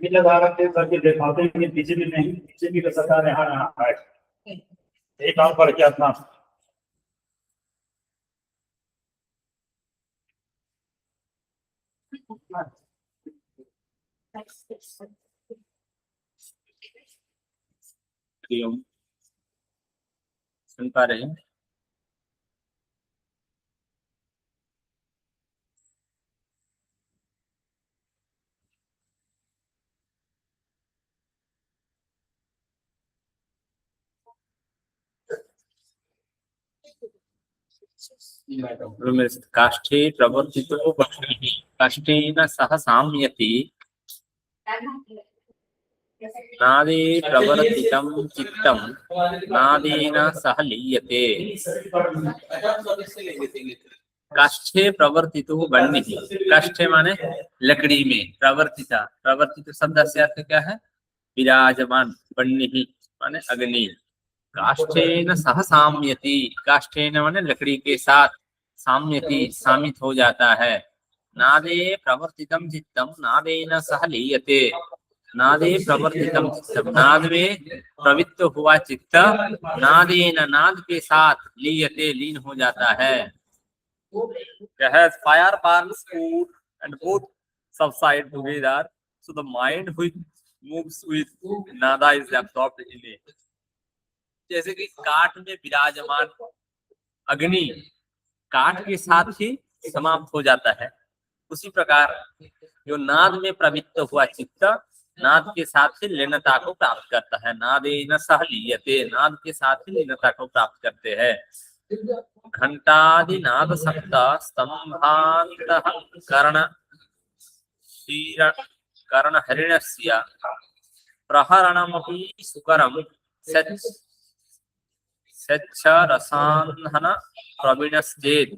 भी लगा रखे करके दिखाते हैं कि पीछे भी नहीं, पीछे भी सरकार यहाँ यहाँ है। एक काम पर क्या था सुन पा रहे हैं? काष्ठे प्रवर्तितो बह्निः काष्ठेन सह साम्यति नादे प्रवर्तितं चित्तं नादेन सह लीयते। काष्ठे प्रवर्तितो बह्निः, काष्ठे माने लकड़ी में, प्रवर्तिता, प्रवर्तित शब्द से अर्थ क्या है? विराजमान, बह्निः माने अग्नि, काष्ठेन सह साम्यति, काष्ठेन माने लकड़ी के साथ, साम्यति सामित हो जाता है, नादे प्रवर्तितम चित्तम नादेन सह लीयते, नादे प्रवर्तितम चित्तम, नाद में प्रवृत्त हुआ चित्त नादेन नाद के साथ लीयते लीन हो जाता है। Fire burns food and both subside together, so the mind which moves with nada is absorbed in it। जैसे कि काठ में विराजमान अग्नि काठ के साथ ही समाप्त हो जाता है, उसी प्रकार जो नाद में प्रवृत्त हुआ चित्त नाद के साथ ही लीनता को प्राप्त करता है, नादेन सह लीयते, नाद के साथ ही लीनता को प्राप्त करते हैं। घंटादि नाद सक्त स्तंभांतः कर्ण हरिणस्य प्रहरणमपि सुकरं सच्च रसान्हन प्रवीणश्चेत्।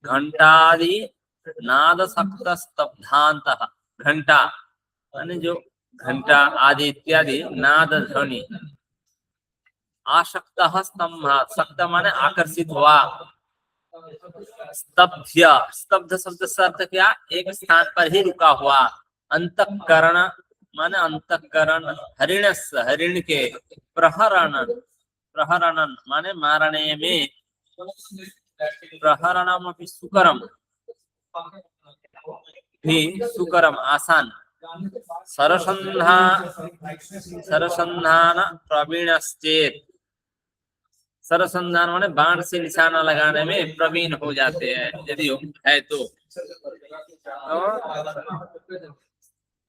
घंटादि नाद सक्त स्तब्धांतः, घंटा माने जो घंटा आदि इत्यादि नाद ध्वनि, आशक्त स्तंभ, सक्त माने आकर्षित हुआ, स्तब्ध्य, स्तब्ध शब्द से अर्थ क्या? एक स्थान पर ही रुका हुआ, अंतःकरण माने अंतःकरण, हरिणस हरिण के, प्रहरणन, प्रहरणन माने मारने में, प्रहरणम अपि सुकरम भी सुकरम आसान, सरसंधान प्रवीणश्चेत्, सरसंधान माने बाण से निशाना लगाने में प्रवीण हो जाते हैं यदि है तो।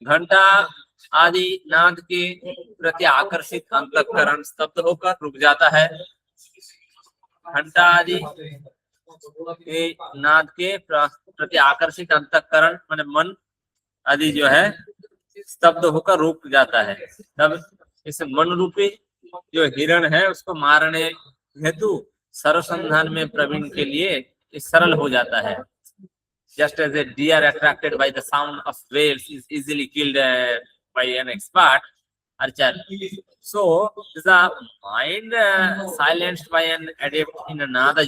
घंटा आदि नाद के प्रति आकर्षित अंतःकरण स्तब्ध होकर रुक जाता है, घंटा आदि के नाद के प्रति आकर्षित अंतःकरण माने मन आदि जो है स्तब्ध होकर रुक जाता है, तब इस मन रूपी जो हिरण है उसको मारने हेतु सरसंधान में प्रवीण के लिए सरल हो जाता है। Just as a deer attracted by the sound of waves is easily killed by an expert archer, so the mind silenced by an adept in nada,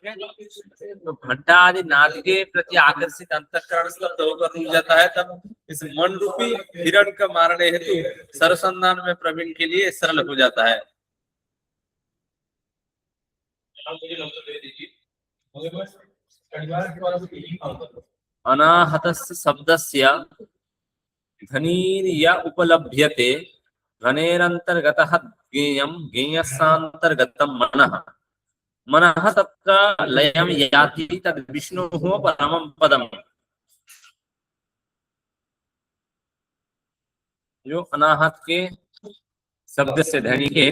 तो घंटा आदि नाद के प्रति आकर्षित अंतःकरण स्तब्ध होकर रुक जाता है, तब इस मन रूपी हिरण का मारने हेतु सरसंधान में प्रवीण के लिए सरल हो जाता है। अनाहतस्य शब्दस्य ध्वनिर्य उपलभ्यते, ध्वनेरन्तर्गतः ज्ञेयं ज्ञेयस्यान्तर्गतं मनः, मनः तत्र लयं याति तद् विष्णुः परमं पदम्। जो अनाहत के शब्द से ध्वनि के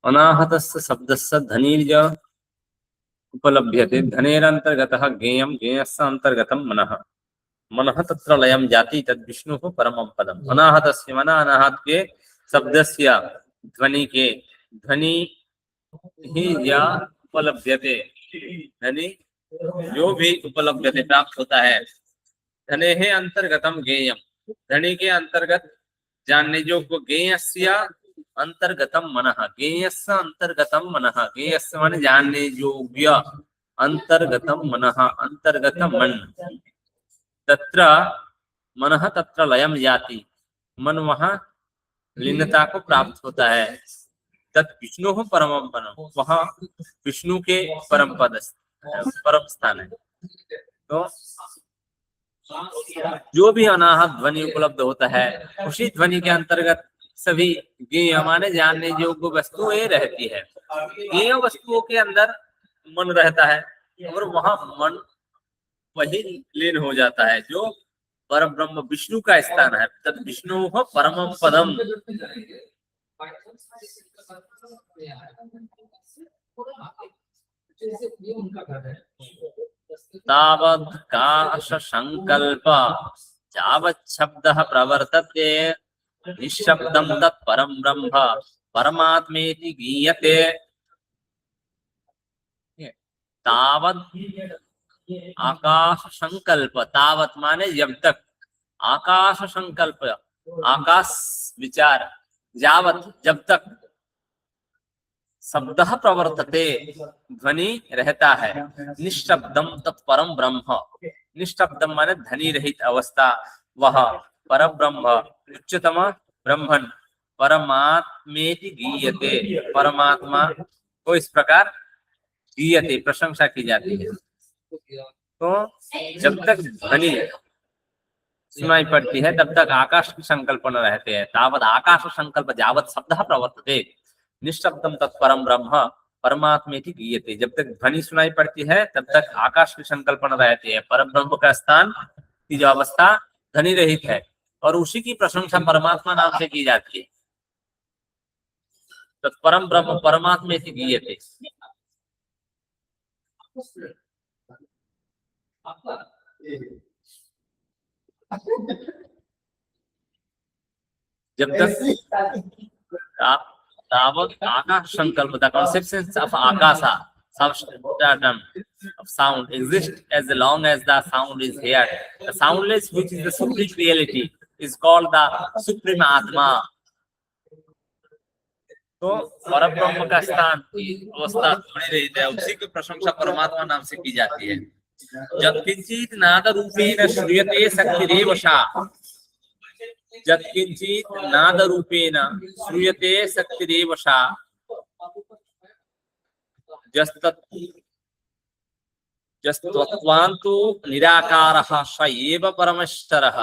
अनाहतस्य शब्दस्य धनीर्ज उपलभ्यते। धनेरन्तर्गतः ज्ञेयं, ज्ञेयस्य अन्तर्गतं मनः। मनः तत्र लयं जाति तद् विष्णुः परमं पदम्। अनाहतस्य मन अनाहत के शब्दस्य ध्वनि के ध्वनि ही या उपलभ्यते, ध्वनि जो भी उपलभ्यते प्राप्त होता है। धने है अंतर्गतम ज्ञेयम, धनी के अंतर्गत जानने योग्य। ज्ञेयस्य अंतर्गतम मनः, ज्ञेयस्य अंतर्गतम मनः, ज्ञेयस्य माने जानने योग्य, अंतर्गतम मनः अंतर्गत मन। तत्र मनः तत्र लयम जाति, मन वहाँ लीनता को प्राप्त होता है। तत् विष्णु परम पदम, वहाँ विष्णु के परम पद परम स्थान है। तो जो भी अनाहत ध्वनि उपलब्ध होता है उसी ध्वनि के अंतर्गत सभी ज्ञेय माने जानने योग्य वस्तुएं रहती है। ज्ञेय वस्तुओं के अंदर मन रहता है और वहां मन वही लीन हो जाता है जो परम ब्रह्म विष्णु का स्थान है। तद विष्णु परम पदम। तावत् काश संकल्प यावत् शब्दः प्रवर्तते निःशब्दं तत् परम ब्रह्म परमात्मेति गीयते। तावत् आकाश संकल्प, तावत माने जब तक, आकाश संकल्प आकाश विचार, यावत जब तक, शब्द प्रवर्तते ध्वनि रहता है, निःशब्दम तत्परम ब्रह्म, निःशब्दम माने ध्वनि रहित अवस्था, वह परम ब्रह्म उच्चतम ब्रह्मन परमात्मेति गीयते, परमात्मा को इस प्रकार गीयते प्रशंसा की जाती है। तो जब तक ध्वनि सुनाई पड़ती है तब तक आकाश की संकल्पना रहते हैं। तावत आकाश संकल्प यावत शब्द प्रवर्तते निःशब्दम तत्परम ब्रह्म परमात्मेति गीयते। जब तक ध्वनि सुनाई पड़ती है तब तक आकाश की संकल्पना रहती है। परम ब्रह्म का स्थान की जो अवस्था ध्वनि रहित है और उसी की प्रशंसा परमात्मा नाम से की जाती है। तत्परम ब्रह्म परमात्मेति गीयते। जब तक तावत आकाश संकल्प, the conceptions of akasa, substratum of sound, exist as long as the sound is heard. The soundless, which is the supreme reality, is called the supreme atma. तो परम ब्रह्म का स्थान की अवस्था बनी रही है, उसी की प्रशंसा परमात्मा नाम से की जाती है। जब किंचित नाद रूपेण श्रूयते शक्तिरेव सा, जब किंचित नाद रूपेण श्रूयते शक्तिरेव सा, जस्तत्वान्तु निराकारः स एव परमेश्वरः।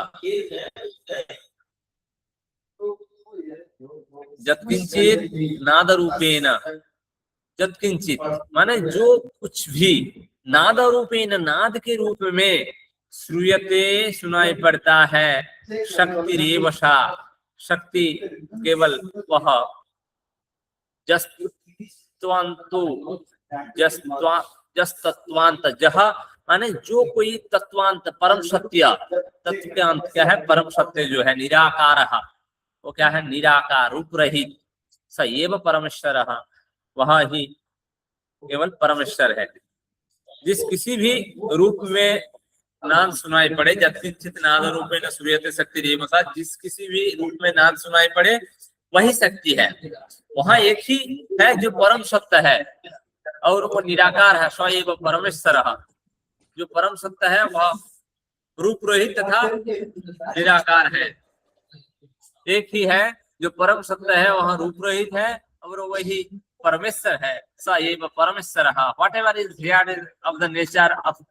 जत्किंचित नाद रूपेण, जत्किंचित माने जो कुछ भी, नाद रूपेण नाद के रूप में, श्रूयते सुनाई पड़ता है, शक्ति रेवशा शक्ति केवल वह, जस्तत्वान्तु जस्तत्वांत जह माने जो कोई तत्वांत परम सत्य, तत्व के अंत क्या है, परम सत्य जो है, निराकारः वो क्या है, निराकार रूप रहित, स एव परमेश्वरः वह ही केवल परमेश्वर है। जिस किसी भी रूप में नाद सुनाई पड़े, यत्किंचित नाद रूपेण श्रूयते शक्तिरेव सा, जिस किसी भी रूप में नाद सुनाई पड़े वही शक्ति है। वहां एक ही है जो परम सत्य है और वो निराकार है, स एव परमेश्वरः। जो परम सत्य है वह रूप रहित तथा निराकार है। एक ही है जो परम सत्य है, वहां रूप रहित है और वही परमेश्वर है, स एव परमेश्वरः। Whatever is here of the nature of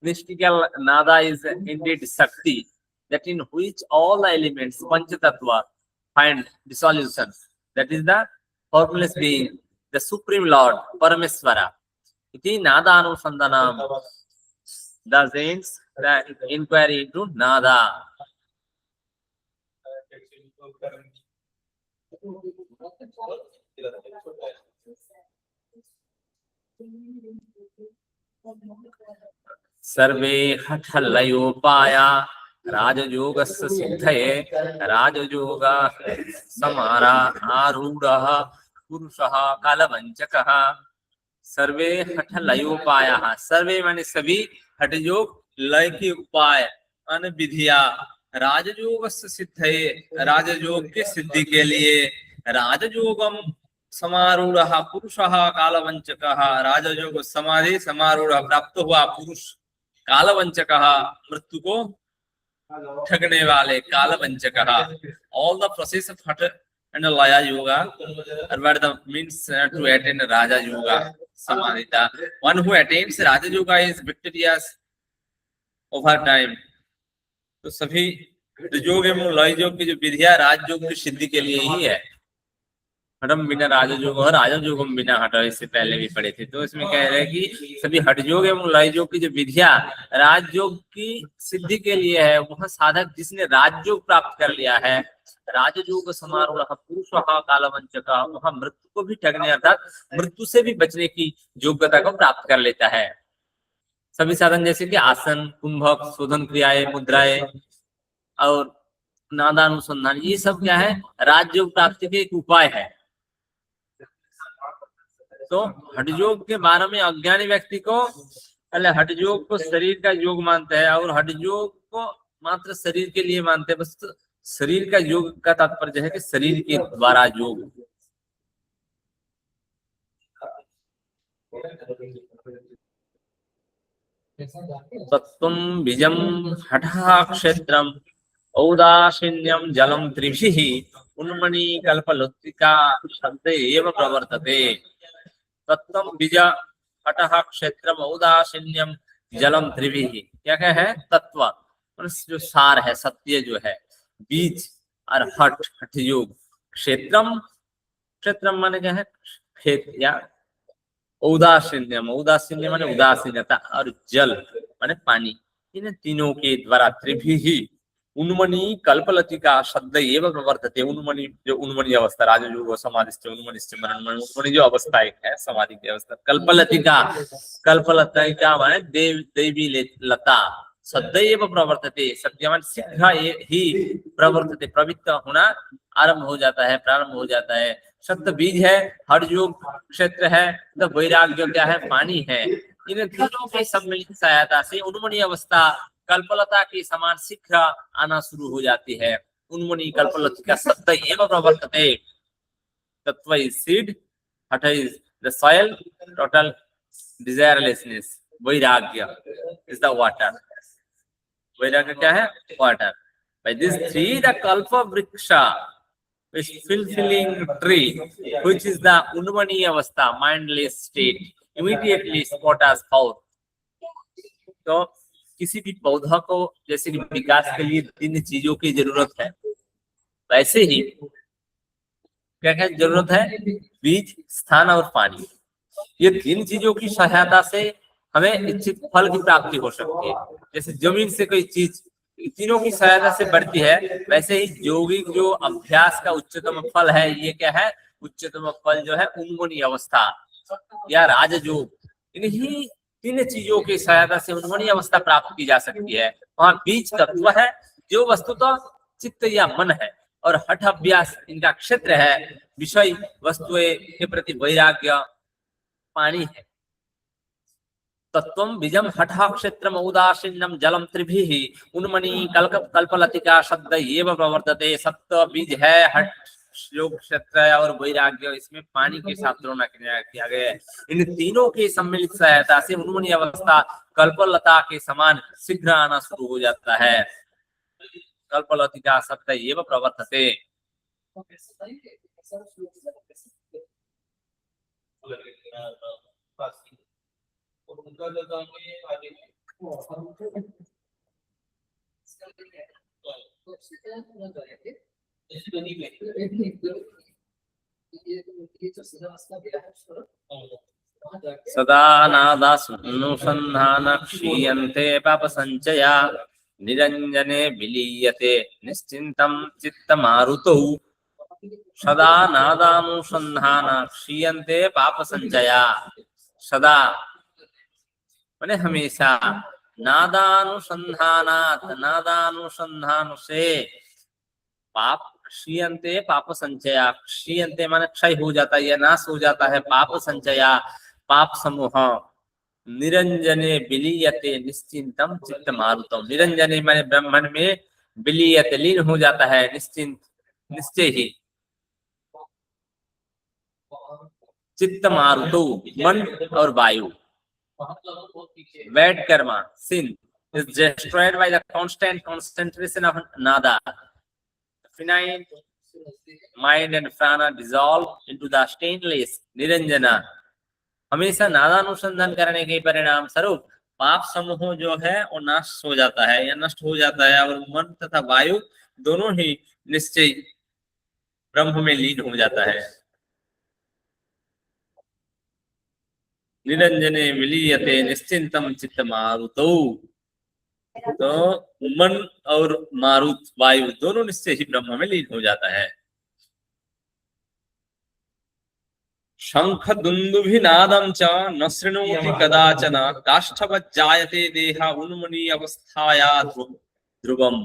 mystical nada is indeed Shakti, that in which all the elements Panchatattva find dissolution. That is the formless being, the Supreme Lord, Parameswara. Iti Nadanusandanam. Thus ends the inquiry into Nada. सर्वे हठलयोपाया राजयोगस्य सिद्धये राजयोग समारा आरूढ़ः पुरुषः कालवंचकः। सर्वे हठलयोपाया, सर्वे माने सभी, हठयोग लय के उपाय अन विधिया, राजयोगस्य सिद्धये, राजयोग के सिद्धि के लिए, राजयोगम समारूढ़ पुरुषः कालवंचकः, राजयोग समाधि समारूढ़ प्राप्त हुआ पुरुष, कालवंचकः मृत्यु को ठगने वाले, कालवंचकः। All the process of Hatha and Laya Yoga are what the means to attain Raja Yoga Samadhita. One who attains Raja Yoga is victorious over time. तो सभी योग एवं लय योग की जो विधिया राजयोग की सिद्धि के लिए ही है। हठम बिना राजयोग और राजयोगम बिना हठ, इससे पहले भी पढ़े थे। तो इसमें कह रहे हैं कि सभी हठयोग एवं लय योग की जो विधिया राजयोग की सिद्धि के लिए है, वह साधक जिसने राजयोग प्राप्त कर लिया है, राजयोग समारूढ़ पुरुषः कालवंचकः, वह मृत्यु को भी ठगने अर्थात मृत्यु से भी बचने की योग्यता को प्राप्त कर लेता है। सभी साधन जैसे कि आसन, कुंभक, शोधन क्रियाएं, मुद्राएं और नादानुसंधान, ये सब क्या है, राजयोग प्राप्ति के एक उपाय है। तो हठयोग के बारे में अज्ञानी व्यक्ति को पहले हठयोग को शरीर का योग मानते हैं और हठयोग को मात्र शरीर के लिए मानते हैं। बस तो शरीर का योग का तात्पर्य है कि शरीर के द्वारा योग। तत्त्वं बीजं हठः क्षेत्रम् औदासीन्यं जलं त्रिभिः उन्मनी कल्पलुत्तिका शब्द एव प्रवर्तते। तत्त्वं बीज हठः क्षेत्रम् औदासीन्यम जलम त्रिभिः, क्या क्या है, तत्व जो सार है, सत्य जो है, बीज और हठ, हठ योग, क्षेत्रम, क्षेत्रम माने क्या है, खेत या औदासीन्यम, औदासीन्य माने उदासीनता, और जल माने पानी, इन तीनों के द्वारा त्रिभिः उन्मनी कल्पलतिका शब्द एवं प्रवर्तते। उन्मनी जो उन्मनी अवस्था, राजयोग समाधिस्थ उन्मनिश्च मनन, उन्मनी जो अवस्था एक है समाधि की अवस्था। कल्पलतिका, कल्पलतिका माने देव, देवी लता, सदैव प्रवर्तते, सत्यमान शीघ्र ही प्रवर्तते, प्रवृत्त होना आरंभ हो जाता है, प्रारंभ हो जाता है। सत्य बीज है, हठ योग क्षेत्र है, तो वैराग्य क्या है, पानी है। इन तीनों के सम्मिलित सहायता से उन्मनी अवस्था कल्पलता के समान शीघ्र आना शुरू हो जाती है। उन्मनी कल्पलतिका सत्य एवं प्रवर्तते। तत्व इज सीड, हठ is the soil, total desirelessness, वैराग्य इज द वाटर, वैराग्य क्या है, water. By these three, the kalpa vriksha is fulfilling tree, which is the unmani avastha, mindless state, immediately sputters forth. तो किसी भी पौधा को जैसे कि विकास के लिए 3 चीजों की जरूरत है, वैसे ही क्या क्या जरूरत है, बीज, स्थान और पानी। ये 3 चीजों की सहायता से हमें इच्छित फल की प्राप्ति हो सकती है। जैसे जमीन से कोई चीज तीनों की सहायता से बढ़ती है, वैसे ही यौगिक जो अभ्यास का उच्चतम फल है, ये क्या है, उच्चतम फल जो है उन्मनी अवस्था या राजयोग। इन्हीं 3 चीजों की सहायता से उन्मनी अवस्था प्राप्त की जा सकती है। वहाँ बीज तत्व है जो वस्तुतः चित्त या मन है, और हठ अभ्यास इनका क्षेत्र है, विषय वस्तुएं के प्रति वैराग्य पानी है। तत्वं बीजम हठः क्षेत्रम औदासीन्यम जलम त्रिभिः उन्मनी कल्पलतिका शब्द एव प्रवर्तते। सत्व बीज है, हठ योग क्षेत्र है, और वैराग्य इसमें पानी के साथ तुलना किया गया है। इन तीनों की सम्मिलित सहायता से उन्मनी अवस्था कल्पलता के समान शीघ्र आना शुरू हो जाता है। कल्पलतिका शब्द एव प्रवर्तते। सदा नादानुसंधान क्षीयन्ते पाप संचया निरंजने विलीयते निश्चिंतम चित्तमारुतौ। सदा नादानुसंधान क्षीयन्ते पाप संचया। सदा माने हमेशा, नादानुसंधानात, नादानुसंधान से पाप क्षीयन्ते पाप संचया। क्षीयन्ते माने क्षय हो जाता है या नाश हो जाता है। पाप संचया पाप समूह। निरंजने विलीयते निश्चिंतम चित्त मारुतम। निरंजने माने ब्रह्मण में, विलीयते लीन हो जाता है, निश्चिंत निश्चय ही। चित्त मारुतो मन और वायु। Bad karma, sin, is destroyed by the constant concentration of nada. Finite mind and prana dissolve into the stainless niranjana. हमेशा नादानुसंधान करने के परिणाम स्वरूप पाप समूह जो है वो नाश हो जाता है या नष्ट हो जाता है, और मन तथा वायु दोनों ही निश्चय ब्रह्म में लीन हो जाता है। निरंजने विलीयते निश्चिंतम चित्त मारुतो। तो मन और मारुत वायु दोनों निश्चय ही ब्रह्म में लीन हो जाता है। शंख दुंदुभिनादं च न शृणोति कदाचन काष्ठवज्जायते देह उन्मनी अवस्थाया ध्रुवम।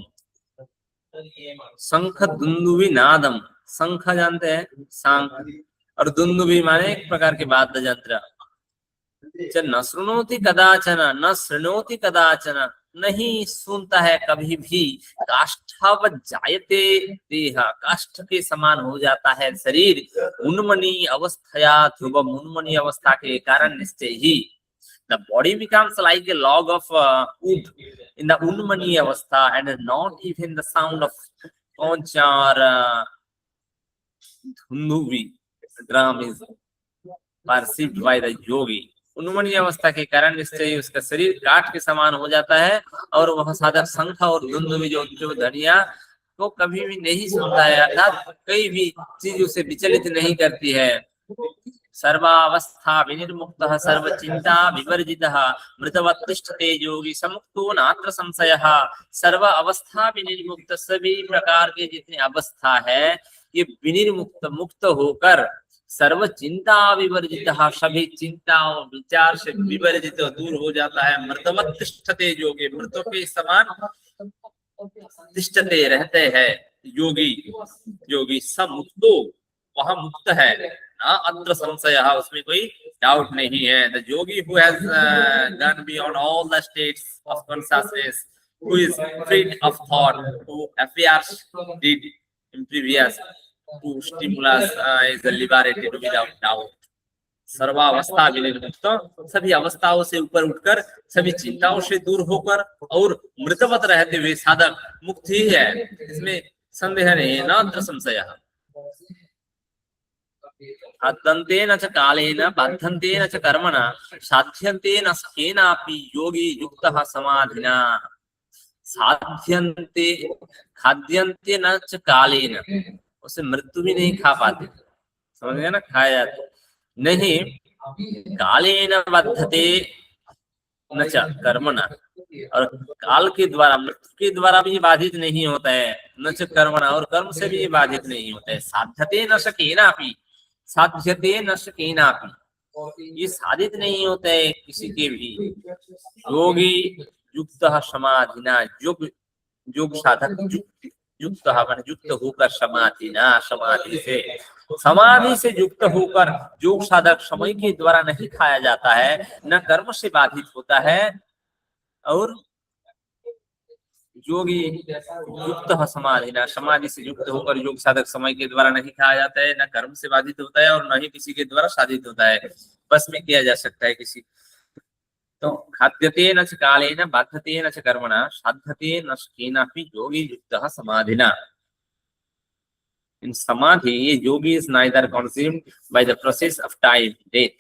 शंख दुंदुभिनादम, शंख जानते हैं, शंख, और दुंदुभि माने एक प्रकार के वाद्य यंत्र। न शृणोति कदाचन, न शृणोति कदाचन, नहीं सुनता है कभी भी। काष्ठवज्जायते देह, काष्ठ के समान हो जाता है शरीर। उन्मनी अवस्थया ध्रुवम, उन्मनी अवस्था के कारण निश्चय ही। The body becomes like a log of wood in the unmani avastha, and not even the sound of conch or dhunduvi drum is perceived by the yogi. उन्मनी अवस्था के कारण निश्चय उसका शरीर काठ के समान हो जाता है, और वह साधक शंख और धुंधुवी जो ध्वनिया को कभी भी नहीं सुनता है, अर्थात कई भी चीज उसे विचलित नहीं करती है। सर्वावस्था विनिर्मुक्तः सर्वचिंता विवर्जितः मृतवत् तिष्ठते योगी समुक्तो नात्र संशयः। सर्व अवस्था विनिर्मुक्त, सभी प्रकार के जितने अवस्था है ये विनिर्मुक्त, मुक्त होकर, सर्व चिंता विवर्जित, सभी चिंता और विचार से विवर्जित दूर हो जाता है। मृतवत् तिष्ठते योगी, मृतों के समान तिष्ठते रहते हैं योगी। योगी समुक्तो, वह मुक्त है, ना अत्र संशय, उसमें कोई डाउट नहीं है। The Yogi who has gone beyond all the states of consciousness, who is freed of thought, who appears did in previous to stimulus is liberated without doubt. सर्वावस्था विनिर्मुक्त, सभी अवस्थाओं से ऊपर उठकर, सभी चिंताओं से दूर होकर और मृतवत रहते हुए साधक मुक्त ही है, इसमें संदेह नहीं है। नात्र संशय। अदन्तेन च कालेन बद्धन्तेन च कर्मणा साध्यन्तेन केनापि योगी युक्तः समाधिना। साध्यन्ते, खाद्यन्ते न च कालेन, उसे मृत्यु भी नहीं खा पाते, समझ गए ना, खाया जाता नहीं। कालेन बद्धते न च कर्मणा, और काल के द्वारा, मृत्यु के द्वारा भी बाधित नहीं होता है। न च कर्मणा, और कर्म से भी बाधित नहीं होता है। साध्यते न केनापि, साध्यते न केनापि, ये साधित नहीं होता है किसी के भी। योगी युक्तः समाधिना, योग साधक युक्त माने युक्त होकर, समाधिना, समाधि से युक्त होकर योग साधक समय के द्वारा नहीं खाया जाता है, न कर्म से बाधित होता है। और योगी युक्त समाधिना, समाधि से युक्त होकर योग साधक समय के द्वारा नहीं खाया जाता है, न कर्म से बाधित होता है, और न ही किसी के द्वारा साधित होता है, बस में किया जा सकता है किसी। तो खाद्यते न च कालेन बाध्यते न च कर्मणा साध्यते न केनापि योगी युक्तः समाधिना। In samadhi, a yogi is neither consumed by the process of time, death,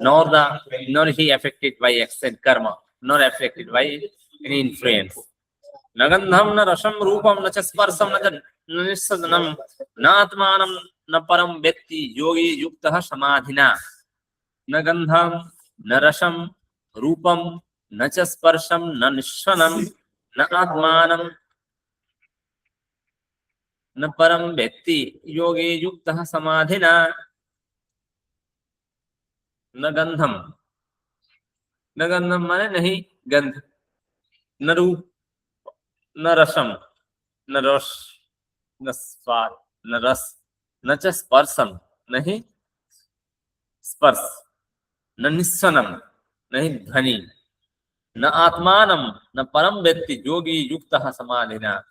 nor he affected by excess karma, nor affected by any influence. न गंधम न रसम रूपम न च स्पर्शम न च निस्सदनम न आत्मानं न परम व्यक्ति योगी युक्तः समाधिना। न गंधम न रसम रूपम न च स्पर्शम न निस्सनं न आत्मानं न परम व्यक्ति योगी युक्तः समाधिना। न गंधम, न गंधम माने नहीं गंध, न रूप, न रसम, न रस, न स्वाद, न रस, न च स्पर्शम, नहीं स्पर्श, न निस्सनम, नहीं ध्वनि, न आत्मानम, न परम व्यक्ति योगी युक्त समाधिना।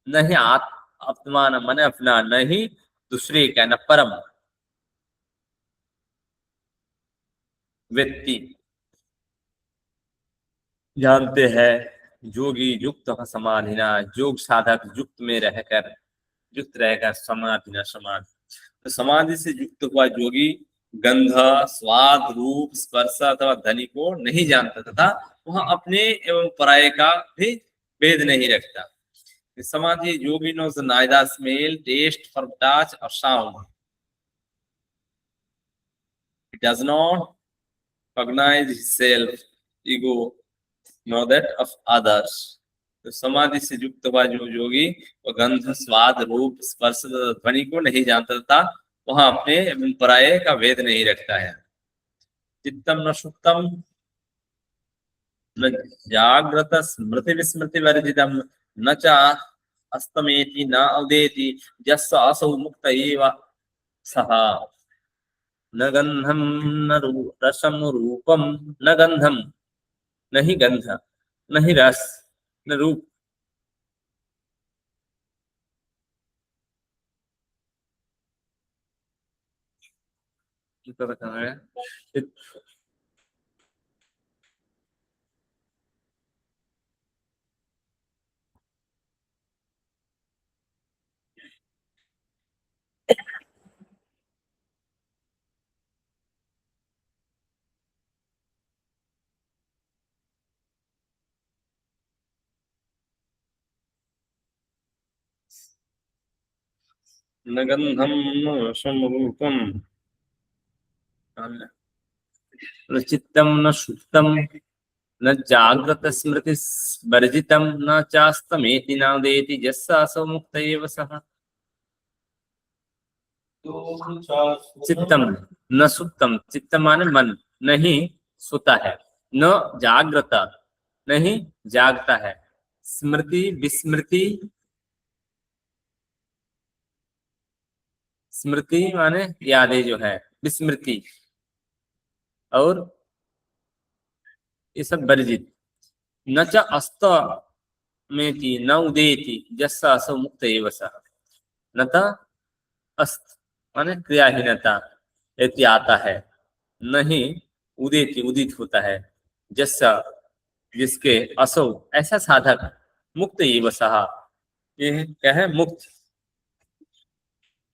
नहीं आत्मान मन अपना, नहीं दूसरे का, न परम व्यक्ति जानते हैं योगी युक्त समाधिना, योग साधक युक्त में रहकर, युक्त रहकर समाधिना समाधि। तो समाधि से युक्त हुआ योगी गंध, स्वाद, रूप, स्पर्श अथवा ध्वनि को नहीं जानता तथा वह अपने एवं पराये का भी भेद नहीं रखता। समाधि योगी knows neither smell, taste, or touch or sound. He does not recognize himself, ego, nor that of others. तो समाधि से युक्त हुआ जो योगी वह गंध, स्वाद, रूप, स्पर्श, ध्वनि को नहीं जानता था, वहां अपने एवं पराये का भेद नहीं रखता है। चित्तम न सुप्तम न जागृत स्मृति विस्मृति वर्जितम न च अस्तमेति न उदेति यस्य असौ मुक्त एव सः। न गंधम न रसम रूपम, न गंधम नहीं गंध, नहीं रस, न रूप, न गंधम न रसम रूपम न चित्तम न सुप्तम न जागृत स्मृति वर्जितम न चास्तमेति न उदेति यस्य असौ मुक्त एव सः। चित्तम न सुप्तम, चित्त माने मन, नहीं सोता है, न जागृत नहीं जागता है, स्मृति विस्मृति, स्मृति माने यादें जो है, विस्मृति और ये सब वर्जित। न च अस्त मेति न उदेति यस्य असौ मुक्त एव सः। न त अस्त माने क्रियाहीनता इति आता है, नहीं उदित उदित होता है, जैसा जिसके असौ ऐसा साधक मुक्त एव सः, ये क्या है मुक्त।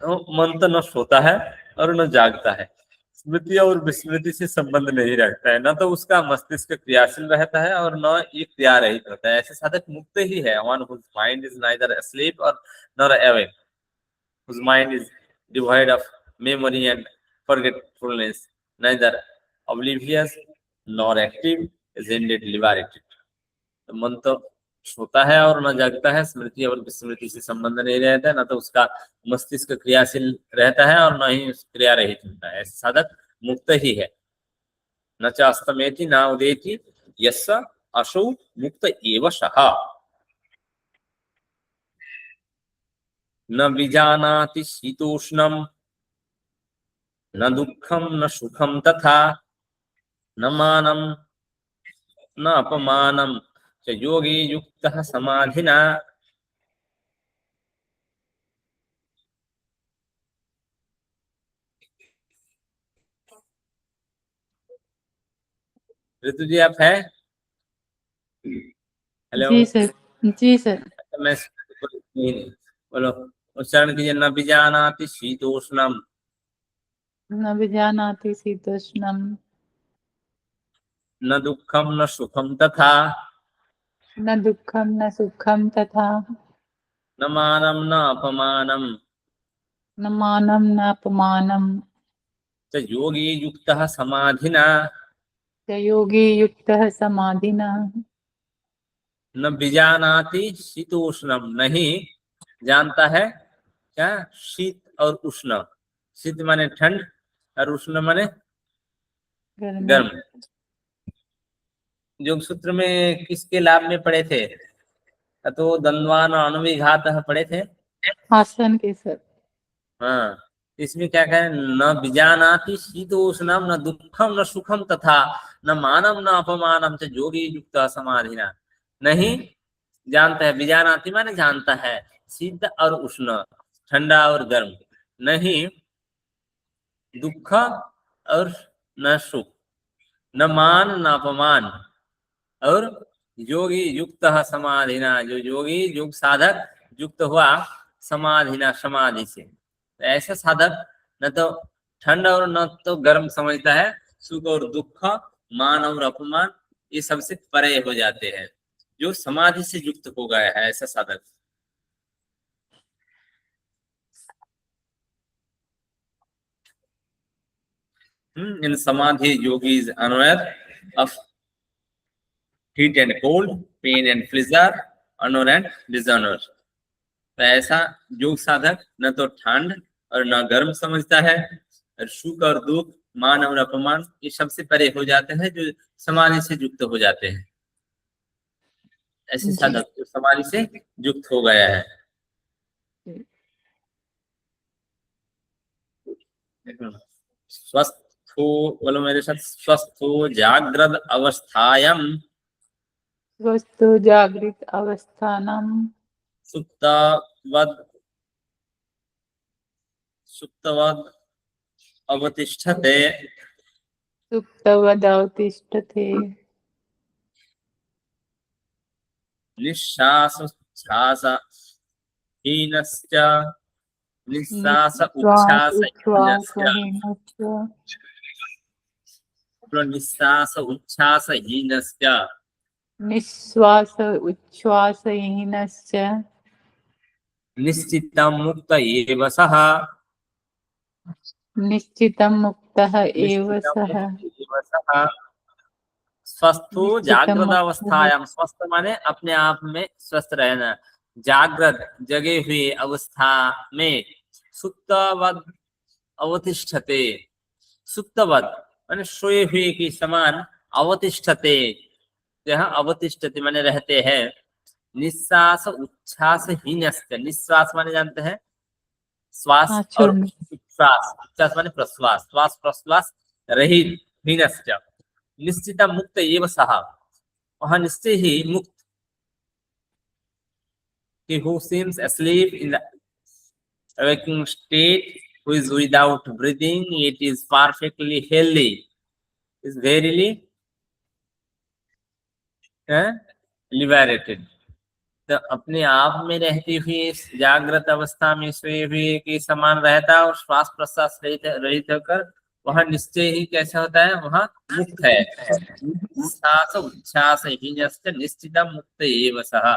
तो मन तो न सोता है और न जागता है, स्मृति और विस्मृति से संबंध नहीं रखता है, न तो उसका मस्तिष्क क्रियाशील रहता है और न ये क्रिया रहित होता है। ऐसे साधक मुक्त ही है, one whose mind is neither asleep or nor awake, whose mind is devoid of memory and forgetfulness, neither oblivious nor active, is indeed liberated. तो मन तो सोता है और न जागता है, स्मृति और विस्मृति से संबंध नहीं रहता है, न तो उसका मस्तिष्क क्रियाशील रहता है और न ही क्रिया रहित होता है। ऐसे साधक मुक्त ही है। न च अस्तमेति न उदेति यस्य असौ मुक्त एव सः। न विजानाति शीतोष्णम न दुःखम न सुखम तथा न मानम न अपमानम च योगी युक्तः समाधिना। ऋतु जी आप है? हेलो जी सर, जी सर। मैं बोलो, उच्चारण कीजिए। न विजानाति शीतोष्णम न विजानाति शीतोष्णम न दुःखम न सुखम तथा न दुःखं न सुखं तथा न मानं न अपमानं न मानं न अपमानं च योगी युक्तः समाधिना च योगी युक्तः समाधिना न विजानाति शीतोष्णम, नहीं जानता है क्या शीत और उष्ण। शीत माने ठंड और उष्ण माने गर्मी। गर्म। योग सूत्र में किसके लाभ में पढ़े थे? तो द्वंद्वान और अणुविघात पढ़े थे। आसन के सर। हाँ, इसमें क्या कहें, न विजानाति शीतोष्णम न दुखम न सुखम तथा न मानम न अपमानम च योगी युक्त समाधिना। नहीं जानता है, विजानाति माने जानता है, शीत और उष्ण, ठंडा और गर्म, नहीं दुख और न सुख, न मान न अपमान, और योगी युक्त समाधिना, जो योगी योग साधक युक्त हुआ समाधिना समाधि से। तो ऐसा साधक न तो ठंड और न तो गर्म समझता है, सुख और दुख, मान और अपमान ये सबसे परे हो जाते हैं, जो समाधि से युक्त हो गया है ऐसा साधक। इन समाधि yogis अनaware of heat and cold, pain and pleasure, honor and dishonor। तो ऐसा योग साधक न तो ठंड और न गर्म समझता है, और सुख और दुख, मान और अपमान ये सबसे परे हो जाते हैं, जो समाधि से युक्त हो जाते हैं। ऐसे जी। साधक जो समाधि से युक्त हो गया है। स्वस्थो, बोलो मेरे साथ, स्वस्थो जागृत अवस्थायाम वस्तु जागृत अवस्थानम सुप्तवद सुप्तवद अवतिष्ठते सुप्तवदवतिष्ठते निःश्वासोच्छ्वास हीनश्च निःश्वास निश्वास उच्छ्वास उच्छ्वास हीनश्च, हीनस्य निःश्वास उच्छ्वास हीनश्च निश्वास उच्छ्वास हीनस्य निश्चितं मुक्त एव सः। निश्चितं मुक्तः एव निश्चितं सः। मुक्त एव सः। स्वस्थो निश्चितं जागृत मुक्तः। अवस्थायाम, स्वस्थ माने अपने आप में स्वस्थ रहना, जागृत जगे हुए अवस्था में, सुप्तवद अवतिष्ठते, सुप्तवद माने सोए हुए के समान, अवतिष्ठते जहाँ अवतिष्ठते माने रहते हैं, निश्वास उच्छ्वास हीनस्य, निश्वास माने जानते हैं श्वास, हाँ और छोड़ना। उच्छ्वास, उच्छ्वास माने प्रश्वास, श्वास प्रश्वास रहित, हीनस्य निश्चित मुक्त एव सः, वहां निश्चय ही मुक्त, he who seems asleep in the awakening state, who is without breathing, it is perfectly healthy, is verily liberated। तो अपने आप में रहती हुई इस जागृत अवस्था में सोए हुए के समान रहता है, और श्वास प्रश्वास रहित रहित होकर वह निश्चय ही कैसा होता है, वह मुक्त है। निश्वास उच्छ्वास हीनश्च निश्चितं मुक्त एव सः।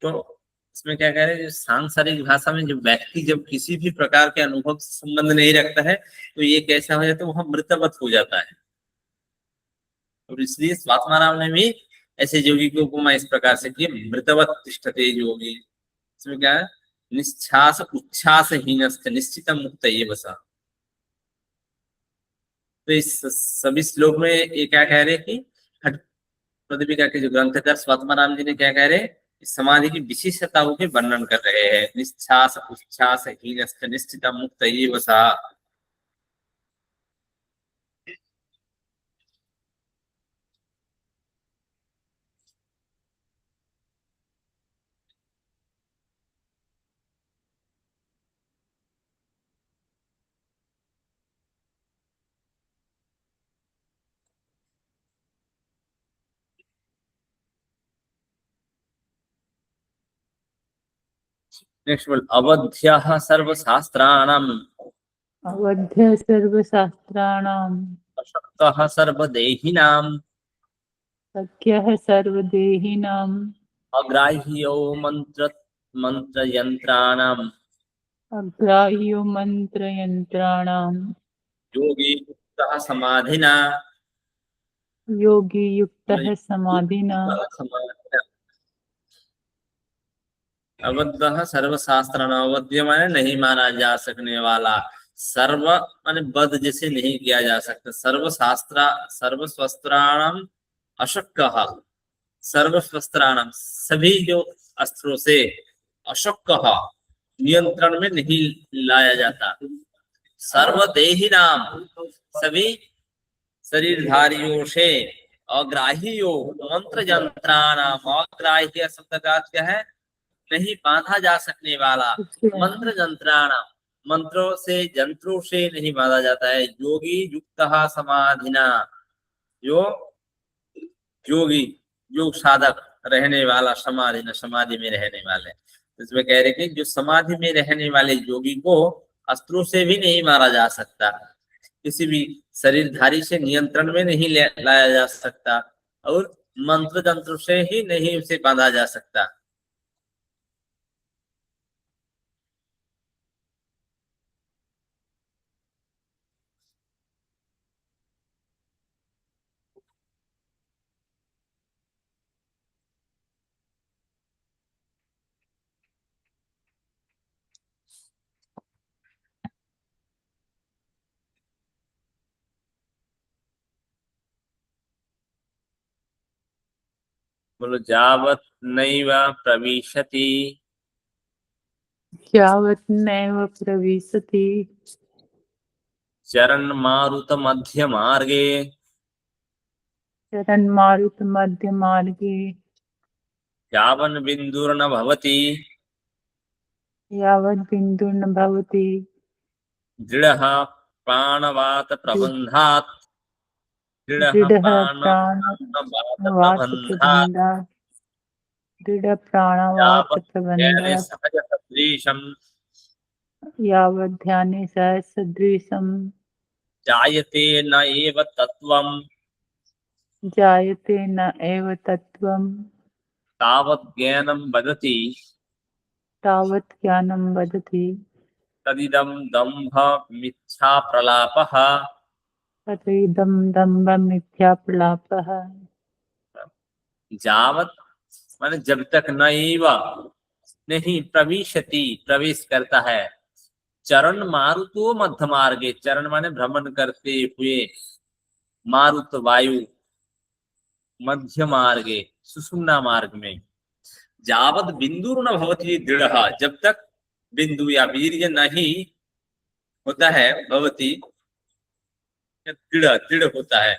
तो इसमें क्या कह रहे हैं, जो सांसारिक भाषा में जो व्यक्ति जब किसी भी प्रकार के अनुभव से संबंध नहीं रखता है, तो ये कैसा हो जाता है, वह मृतवत हो जाता है। और इसलिए स्वात्माराम ने भी ऐसे योगी की उपमा इस प्रकार से की, मृतवत तिष्ठते योगी। इसमें क्या है, निश्वास उच्छ्वास हीनस्थ निश्चित मुक्त ये बसा। तो इस सभी श्लोक में ये क्या कह रहे हैं कि हठ पदविका के जो ग्रंथकार स्वात्माराम जी ने क्या कह रहे हैं, इस समाधि की विशिष्टताओं के वर्णन कर रहे हैं। निश्वास उच्छ्वास हीनस्थ निश्चित मुक्त ये बसा। नेक्स्ट बोल अवध्यः सर्वशास्त्राणाम् अवध्य सर्वशास्त्राणाम् अशक्तः सर्वदेहिनाम् सख्यः सर्वदेहिनाम् अग्राह्यो मंत्रयंत्राणाम् अग्राह्यो मन्त्रयन्त्राणाम् योगी युक्तः समाधिना योगी युक्तः समाधिना अवद्धः सर्वशास्त्राणाम् अवध्य माने नहीं माना जा सकने वाला, सर्व माने बद जैसे नहीं किया जा सकता, सर्वशास्त्राणाम अशक्कः सर्वशस्त्राणाम सभी जो अस्त्रों से अशक्कः नियंत्रण में नहीं लाया जाता, सर्वदेही नाम सभी शरीरधारियों से अग्राह्यो मंत्र यंत्राणाम, अग्राह्य शब्द का अर्थ क्या है, नहीं बांधा जा सकने वाला, मंत्र यंत्राणाम मंत्रों से यंत्रों से नहीं बांधा जाता है, योगी युक्तः समाधिना जो योगी योग साधक रहने वाला, समाधि न समाधि में रहने वाले, इसमें कह रहे कि जो समाधि में रहने वाले योगी को अस्त्रों से भी नहीं मारा जा सकता, किसी भी शरीरधारी से नियंत्रण में नहीं लाया जा सकता, और मंत्र तंत्र से ही नहीं उसे बांधा जा सकता। बोलो जावत नैव प्रविशति यावत् नैव प्रविशति चरण मारुत मध्य मार्गे चरन्मारुत मध्य मार्गे यावन बिंदुर्न भवति यावत् बिन्दुर्न भवति दृढ़ प्राणवात प्रबंधात् दृढ़ दृढः प्राणवात प्राणवात प्रबंधात् प्रबन्धात् दृढ प्राणवात प्रबन्धात् सहज सदृशम यावत् ध्याने सह सदृशम् जायते न एव तत्वम जायते न एव तत्त्वम् तावत् ज्ञानं वदति तावत् ज्ञानं वदति तदिदं दम्भ मिथ्या प्रलापः। तदिदं दम्भ मिथ्या प्रलापः। जावत माने जब तक नैव नहीं प्रविशति प्रवेश करता है, चरण मारुतो मध्य मार्गे, चरण माने भ्रमण करते हुए, मारुत वायु मध्य मार्गे सुषुम्ना मार्ग में, जावत बिंदु न भवति दृढ़, जब तक बिंदु या वीर्य नहीं होता है, भवति दृढ़ दृढ़ होता है,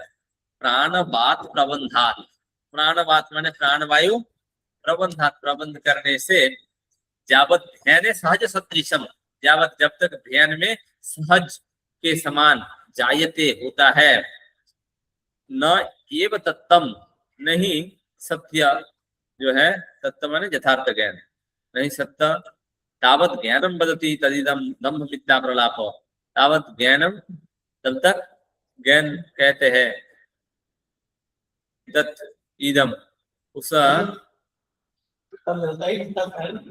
प्राणवात प्रबंधात, प्राणवात माने प्राणवायु प्रबंधात प्रबंध करने से, जावत ध्यान सहज सदृशम, जावत जब तक ध्यान में सहज के समान, जायते होता है, न एव तत्तम नहीं सत्य जो है, तत्व माने यथार्थ ज्ञान नहीं सत्य, तावत ज्ञानम बदती तदिदम दम्भ मिथ्या प्रलाप, तावत ज्ञानम तब तक ज्ञान कहते हैं, तत् इदम उस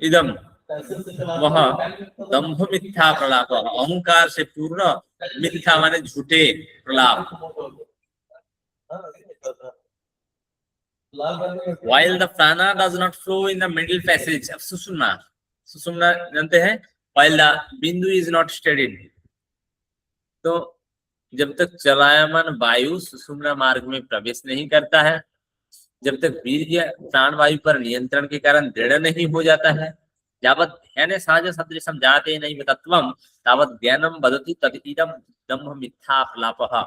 इदम वह दम्भ मिथ्या प्रलाप, अहंकार से पूर्ण, मिथ्या माने झूठे प्रलाप। While the prana does not flow in the middle passage of Sushumna, सुषुम्ना जानते हैं, while the बिंदु is not steadied, तो जब तक चलायमान वायु सुषुम्ना मार्ग में प्रवेश नहीं करता है, जब तक वीर्य प्राण वायु पर नियंत्रण के कारण दृढ़ नहीं हो जाता है, यावत ध्यान सहज सदृशम जाते नहीं तत्वम तावत ज्ञानम वदति तदिदम दम्भ मिथ्या प्रलापः।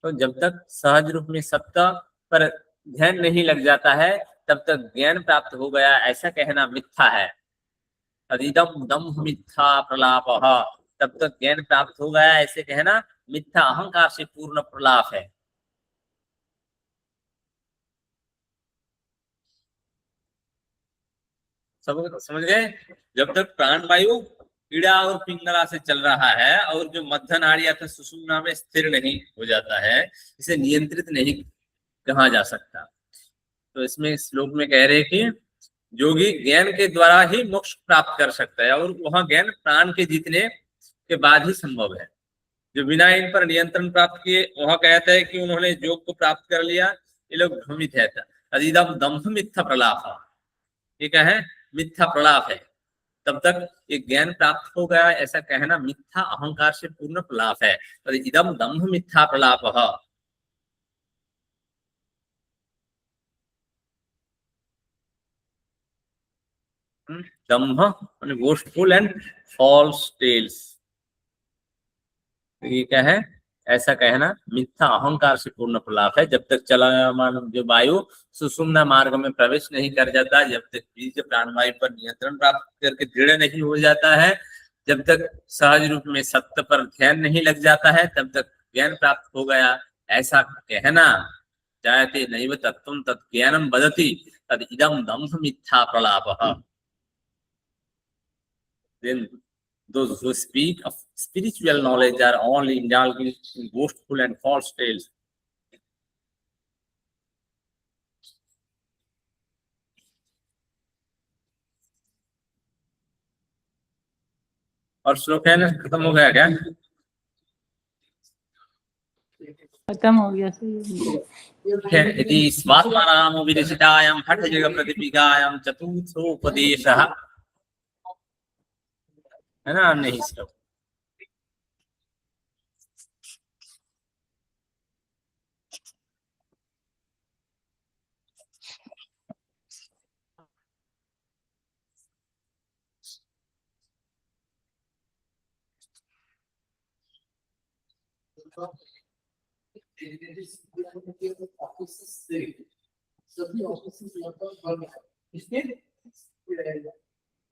तो जब तक सहज रूप में सत्ता पर ध्यान नहीं लग जाता है, तब तक ज्ञान प्राप्त हो गया ऐसा कहना मिथ्या है, तदिदम दम्भ मिथ्या प्रलापः, तब तक ज्ञान प्राप्त हो गया ऐसे कहना मिथ्या, अहंकार से पूर्ण प्रलाप है। सब समझ गए? जब तक प्राणवायु पीड़ा और पिंगला से चल रहा है और जो मध्य नाड़ी अथवा सुषुम्ना में स्थिर नहीं हो जाता है, इसे नियंत्रित नहीं कहा जा सकता। तो इसमें श्लोक में कह रहे कि योगी ज्ञान के द्वारा ही मोक्ष प्राप्त कर सकता है, और वह ज्ञान प्राण के जीतने के बाद ही संभव है। जो बिना इन पर नियंत्रण प्राप्त किए वह कहता है कि उन्होंने योग को प्राप्त कर लिया, ये लोग भ्रमित है। अदिदम दम्भ मिथ्या प्रलाप, ये क्या है? मिथ्या प्रलाप है। तब तक ये ज्ञान प्राप्त हो गया ऐसा कहना मिथ्या अहंकार से पूर्ण प्रलाप है। और इदम दम्भ मिथ्या प्रलाप, दम्भ बोस्टफुल एंड फॉल्स टेल्स, ये क्या है? ऐसा कहना मिथ्या अहंकार से पूर्ण प्रलाप है। जब तक चलायमान जो वायु सुषुम्ना मार्ग में प्रवेश नहीं कर जाता, जब तक बीज प्राणवायु पर नियंत्रण प्राप्त करके दृढ़ नहीं हो जाता है, जब तक सहज रूप में सत्य पर ध्यान नहीं लग जाता है, तब तक ज्ञान प्राप्त हो गया ऐसा कहना, जायते नैव तत्त्वं तत् ज्ञानं वदति तद इदं दम्भ मिथ्या प्रलापः। Then those who speak of spiritual knowledge are only indulging in boastful and false tales. और श्लोक है ना, खत्म हो गया क्या? खत्म हो गया सही। यदि स्वात्मानां विरचितायां हठजग प्रतिपिकायां चतुर्थोपदेशः, है ना? नहीं श्लोक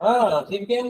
हाँ ठीक है,